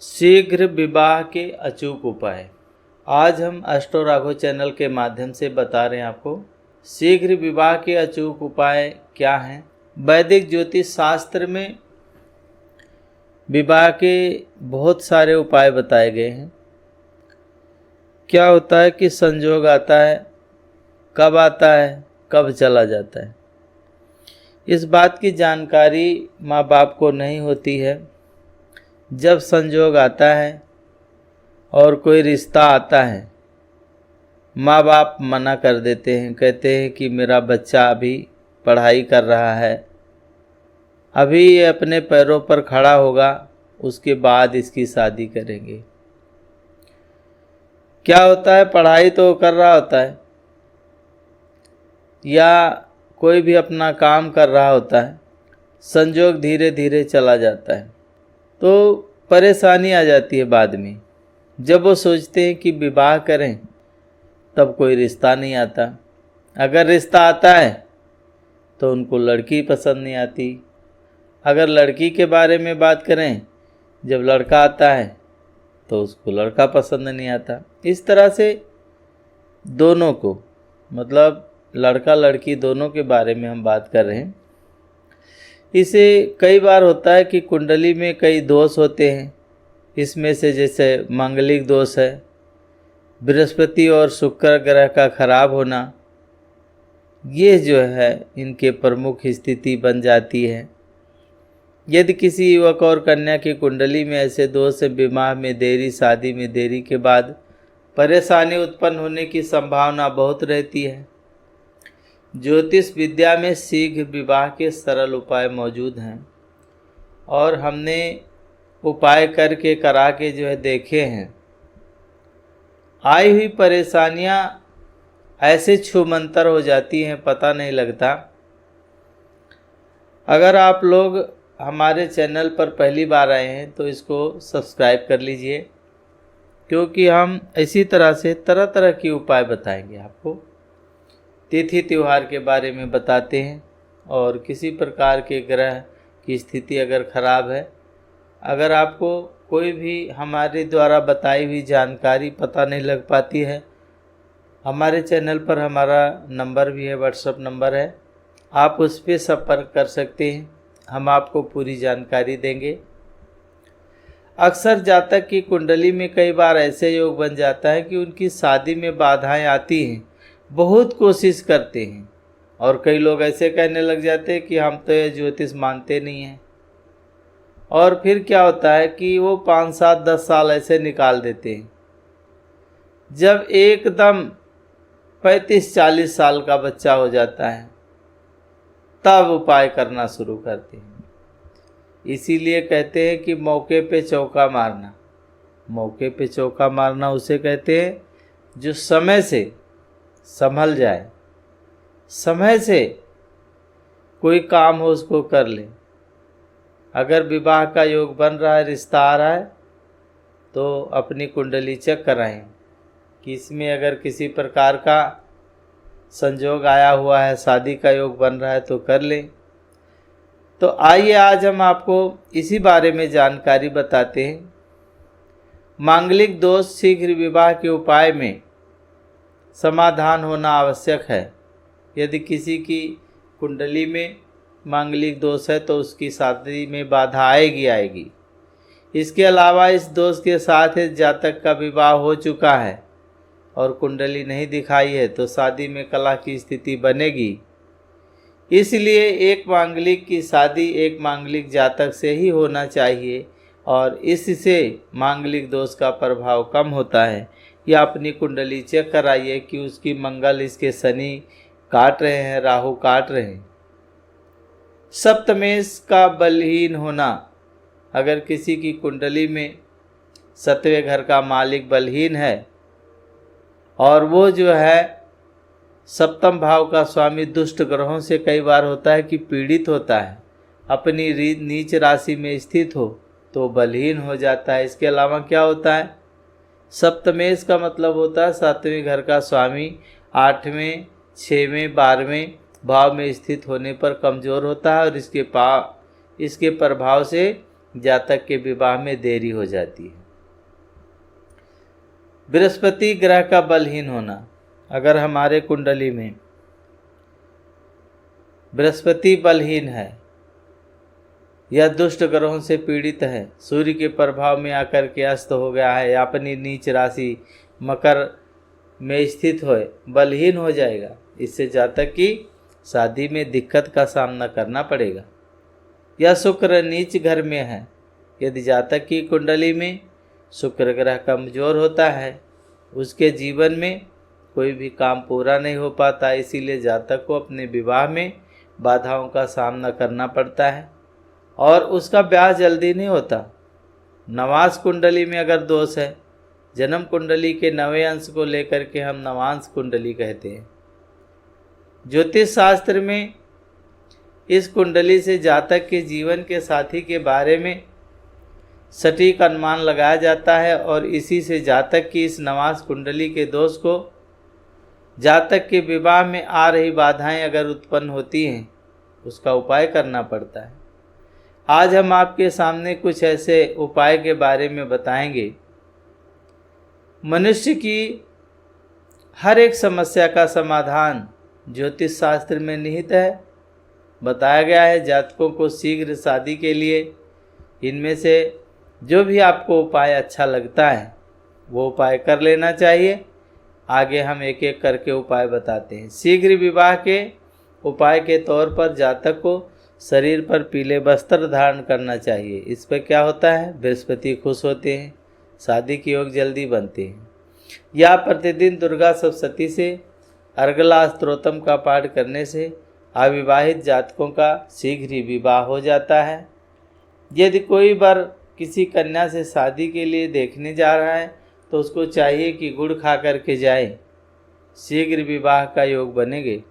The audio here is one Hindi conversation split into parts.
शीघ्र विवाह के अचूक उपाय। आज हम एस्ट्रो राघव चैनल के माध्यम से बता रहे हैं आपको शीघ्र विवाह के अचूक उपाय क्या हैं। वैदिक ज्योतिष शास्त्र में विवाह के बहुत सारे उपाय बताए गए हैं। क्या होता है कि संयोग आता है, कब आता है, कब चला जाता है, इस बात की जानकारी माँ बाप को नहीं होती है। जब संयोग आता है और कोई रिश्ता आता है, माँ बाप मना कर देते हैं, कहते हैं कि मेरा बच्चा अभी पढ़ाई कर रहा है, अभी ये अपने पैरों पर खड़ा होगा, उसके बाद इसकी शादी करेंगे। क्या होता है, पढ़ाई तो कर रहा होता है या कोई भी अपना काम कर रहा होता है, संयोग धीरे धीरे चला जाता है तो परेशानी आ जाती है बाद में। जब वो सोचते हैं कि विवाह करें तब कोई रिश्ता नहीं आता। अगर रिश्ता आता है तो उनको लड़की पसंद नहीं आती। अगर लड़की के बारे में बात करें, जब लड़का आता है तो उसको लड़का पसंद नहीं आता। इस तरह से दोनों को, मतलब लड़का लड़की दोनों के बारे में हम बात कर रहे हैं। इसे कई बार होता है कि कुंडली में कई दोष होते हैं। इसमें से जैसे मांगलिक दोष है, बृहस्पति और शुक्र ग्रह का खराब होना, ये जो है इनके प्रमुख स्थिति बन जाती है। यदि किसी युवक और कन्या की कुंडली में ऐसे दोष से विवाह में देरी, शादी में देरी के बाद परेशानी उत्पन्न होने की संभावना बहुत रहती है। ज्योतिष विद्या में शीघ्र विवाह के सरल उपाय मौजूद हैं और हमने उपाय करके करा के जो है देखे हैं। आई हुई परेशानियां ऐसे छूमंतर हो जाती हैं, पता नहीं लगता। अगर आप लोग हमारे चैनल पर पहली बार आए हैं तो इसको सब्सक्राइब कर लीजिए, क्योंकि हम इसी तरह से तरह तरह के उपाय बताएंगे आपको। तिथि त्यौहार के बारे में बताते हैं और किसी प्रकार के ग्रह की स्थिति अगर खराब है, अगर आपको कोई भी हमारे द्वारा बताई हुई जानकारी पता नहीं लग पाती है, हमारे चैनल पर हमारा नंबर भी है, व्हाट्सएप नंबर है, आप उस पर संपर्क कर सकते हैं, हम आपको पूरी जानकारी देंगे। अक्सर जातक की कुंडली में कई बार ऐसे योग बन जाता है कि उनकी शादी में बाधाएं आती हैं, बहुत कोशिश करते हैं और कई लोग ऐसे कहने लग जाते हैं कि हम तो ये ज्योतिष मानते नहीं हैं। और फिर क्या होता है कि वो 5, 7, 10 साल ऐसे निकाल देते हैं। जब एकदम 35, 40 साल का बच्चा हो जाता है तब उपाय करना शुरू करते हैं। इसीलिए कहते हैं कि मौके पे चौका मारना। मौके पे चौका मारना उसे कहते हैं जो समय से संभल जाए, समय से कोई काम हो उसको कर ले। अगर विवाह का योग बन रहा है, रिश्ता आ रहा है, तो अपनी कुंडली चेक कराएं कि इसमें अगर किसी प्रकार का संयोग आया हुआ है, शादी का योग बन रहा है तो कर लें। तो आइए आज हम आपको इसी बारे में जानकारी बताते हैं। मांगलिक दोष शीघ्र विवाह के उपाय में समाधान होना आवश्यक है। यदि किसी की कुंडली में मांगलिक दोष है तो उसकी शादी में बाधा आएगी। इसके अलावा इस दोष के साथ ही जातक का विवाह हो चुका है और कुंडली नहीं दिखाई है तो शादी में कलह की स्थिति बनेगी। इसलिए एक मांगलिक की शादी एक मांगलिक जातक से ही होना चाहिए और इससे मांगलिक दोष का प्रभाव कम होता है। या अपनी कुंडली चेक कराइए कि उसकी मंगल इसके शनि काट रहे हैं, राहु काट रहे हैं। सप्तमेश का बलहीन होना, अगर किसी की कुंडली में 7वें घर का मालिक बलहीन है और वो जो है सप्तम भाव का स्वामी दुष्ट ग्रहों से कई बार होता है कि पीड़ित होता है, अपनी नीच राशि में स्थित हो तो बलहीन हो जाता है। इसके अलावा क्या होता है, सप्तमेश का मतलब होता है 7वें घर का स्वामी 8वें, 6वें, 12वें भाव में स्थित होने पर कमज़ोर होता है और इसके प्रभाव से जातक के विवाह में देरी हो जाती है। बृहस्पति ग्रह का बलहीन होना। अगर हमारे कुंडली में बृहस्पति बलहीन है या दुष्ट ग्रहों से पीड़ित है, सूर्य के प्रभाव में आकर के अस्त हो गया है या अपनी नीच राशि मकर में स्थित हो, बलहीन हो जाएगा। इससे जातक की शादी में दिक्कत का सामना करना पड़ेगा। या शुक्र नीच घर में है, यदि जातक की कुंडली में शुक्र ग्रह कमजोर होता है, उसके जीवन में कोई भी काम पूरा नहीं हो पाता। इसीलिए जातक को अपने विवाह में बाधाओं का सामना करना पड़ता है और उसका ब्याह जल्दी नहीं होता। नवांश कुंडली में अगर दोष है, जन्म कुंडली के 9वें अंश को लेकर के हम नवांश कुंडली कहते हैं। ज्योतिष शास्त्र में इस कुंडली से जातक के जीवन के साथी के बारे में सटीक अनुमान लगाया जाता है और इसी से जातक की इस नवांश कुंडली के दोष को, जातक के विवाह में आ रही बाधाएं अगर उत्पन्न होती हैं, उसका उपाय करना पड़ता है। आज हम आपके सामने कुछ ऐसे उपाय के बारे में बताएंगे। मनुष्य की हर एक समस्या का समाधान ज्योतिष शास्त्र में निहित है। बताया गया है जातकों को शीघ्र शादी के लिए इनमें से जो भी आपको उपाय अच्छा लगता है वो उपाय कर लेना चाहिए। आगे हम एक एक करके उपाय बताते हैं। शीघ्र विवाह के उपाय के तौर पर जातक को शरीर पर पीले वस्त्र धारण करना चाहिए। इस पर क्या होता है, बृहस्पति खुश होते हैं, शादी के योग जल्दी बनते हैं। या प्रतिदिन दुर्गा सप्तशती से अर्गला स्तोत्रम का पाठ करने से अविवाहित जातकों का शीघ्र ही विवाह हो जाता है। यदि कोई वर किसी कन्या से शादी के लिए देखने जा रहा है तो उसको चाहिए कि गुड़ खा करके जाए, शीघ्र विवाह का योग बनेंगे।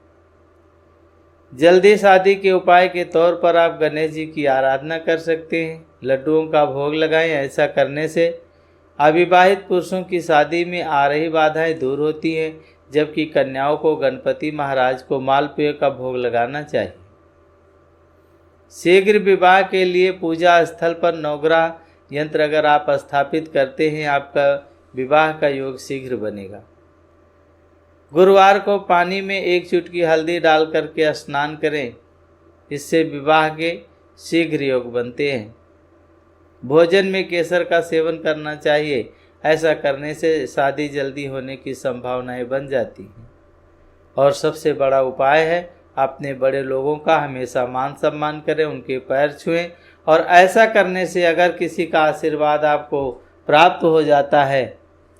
जल्दी शादी के उपाय के तौर पर आप गणेश जी की आराधना कर सकते हैं, लड्डुओं का भोग लगाएं। ऐसा करने से अविवाहित पुरुषों की शादी में आ रही बाधाएं दूर होती हैं, जबकि कन्याओं को गणपति महाराज को मालपुए का भोग लगाना चाहिए। शीघ्र विवाह के लिए पूजा स्थल पर नवग्रह यंत्र अगर आप स्थापित करते हैं, आपका विवाह का योग शीघ्र बनेगा। गुरुवार को पानी में 1 चुटकी हल्दी डाल करके स्नान करें, इससे विवाह के शीघ्र योग बनते हैं। भोजन में केसर का सेवन करना चाहिए। ऐसा करने से शादी जल्दी होने की संभावनाएं बन जाती हैं। और सबसे बड़ा उपाय है, अपने बड़े लोगों का हमेशा मान सम्मान करें, उनके पैर छुएं। और ऐसा करने से अगर किसी का आशीर्वाद आपको प्राप्त हो जाता है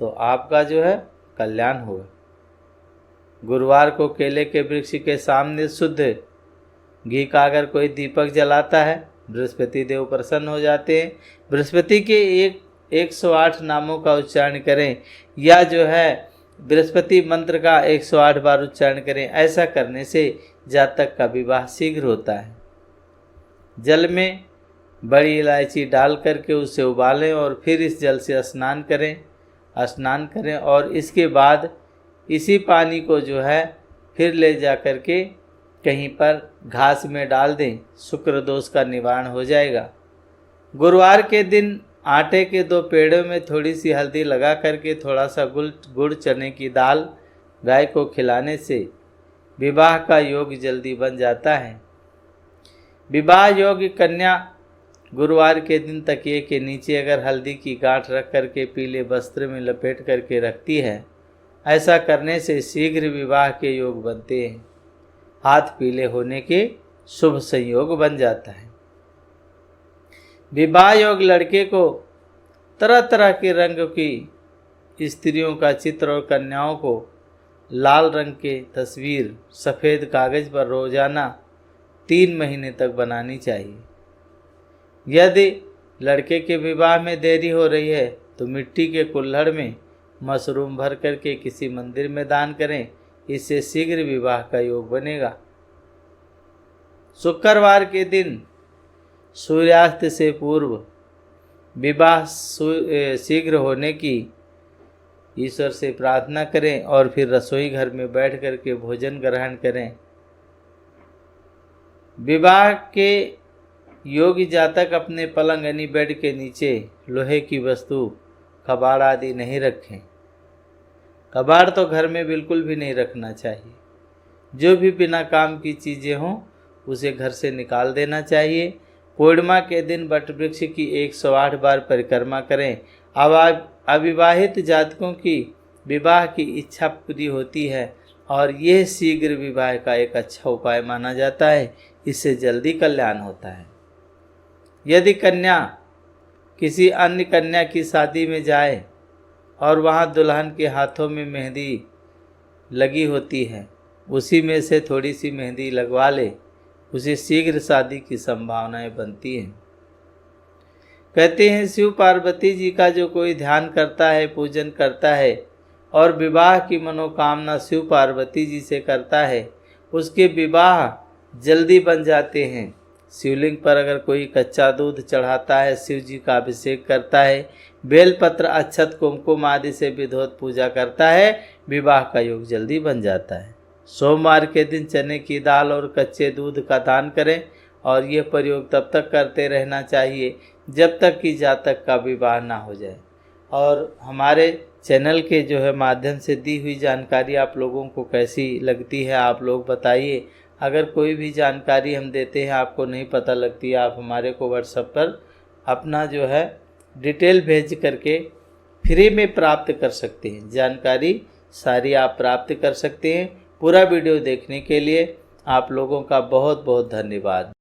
तो आपका जो है कल्याण होगा। गुरुवार को केले के वृक्ष के सामने शुद्ध घी का अगर कोई दीपक जलाता है, बृहस्पति देव प्रसन्न हो जाते हैं। बृहस्पति के 108 नामों का उच्चारण करें या जो है बृहस्पति मंत्र का 108 बार उच्चारण करें। ऐसा करने से जातक का विवाह शीघ्र होता है। जल में बड़ी इलायची डाल करके उसे उबालें और फिर इस जल से स्नान करें और इसके बाद इसी पानी को जो है फिर ले जा कर के कहीं पर घास में डाल दें। शुक्र दोष का निवारण हो जाएगा। गुरुवार के दिन आटे के 2 पेड़ों में थोड़ी सी हल्दी लगा करके थोड़ा सा गुड़ चने की दाल गाय को खिलाने से विवाह का योग जल्दी बन जाता है। विवाह योग्य कन्या गुरुवार के दिन तकिए के नीचे अगर हल्दी की गांठ रख करके पीले वस्त्र में लपेट करके रखती है, ऐसा करने से शीघ्र विवाह के योग बनते हैं। हाथ पीले होने के शुभ संयोग बन जाता है। विवाह योग लड़के को तरह तरह के रंग की स्त्रियों का चित्र और कन्याओं को लाल रंग के तस्वीर सफ़ेद कागज़ पर रोजाना 3 महीने तक बनानी चाहिए। यदि लड़के के विवाह में देरी हो रही है तो मिट्टी के कुल्हड़ में मशरूम भर करके किसी मंदिर में दान करें, इससे शीघ्र विवाह का योग बनेगा। शुक्रवार के दिन सूर्यास्त से पूर्व विवाह शीघ्र होने की ईश्वर से प्रार्थना करें और फिर रसोई घर में बैठ करके भोजन ग्रहण करें। विवाह के योगी जातक अपने पलंग यानी बेड के नीचे लोहे की वस्तु, कबाड़ आदि नहीं रखें। कबाड़ तो घर में बिल्कुल भी नहीं रखना चाहिए। जो भी बिना काम की चीज़ें हों उसे घर से निकाल देना चाहिए। पूर्णिमा के दिन वट वृक्ष की 108 बार परिक्रमा करें। अविवाहित जातकों की विवाह की इच्छा पूरी होती है और यह शीघ्र विवाह का एक अच्छा उपाय माना जाता है। इससे जल्दी कल्याण होता है। यदि कन्या किसी अन्य कन्या की शादी में जाए और वहाँ दुल्हन के हाथों में मेहंदी लगी होती है, उसी में से थोड़ी सी मेहंदी लगवा ले, उसे शीघ्र शादी की संभावनाएं बनती हैं। कहते हैं शिव पार्वती जी का जो कोई ध्यान करता है, पूजन करता है और विवाह की मनोकामना शिव पार्वती जी से करता है, उसके विवाह जल्दी बन जाते हैं। शिवलिंग पर अगर कोई कच्चा दूध चढ़ाता है, शिव जी का अभिषेक करता है, बेलपत्र, अक्षत, कुमकुम आदि से विधिवत पूजा करता है, विवाह का योग जल्दी बन जाता है। सोमवार के दिन चने की दाल और कच्चे दूध का दान करें और यह प्रयोग तब तक करते रहना चाहिए जब तक कि जातक का विवाह ना हो जाए। और हमारे चैनल के जो है माध्यम से दी हुई जानकारी आप लोगों को कैसी लगती है, आप लोग बताइए। अगर कोई भी जानकारी हम देते हैं आपको नहीं पता लगती है, आप हमारे को व्हाट्सएप पर अपना जो है डिटेल भेज करके फ्री में प्राप्त कर सकते हैं। जानकारी सारी आप प्राप्त कर सकते हैं। पूरा वीडियो देखने के लिए आप लोगों का बहुत बहुत धन्यवाद।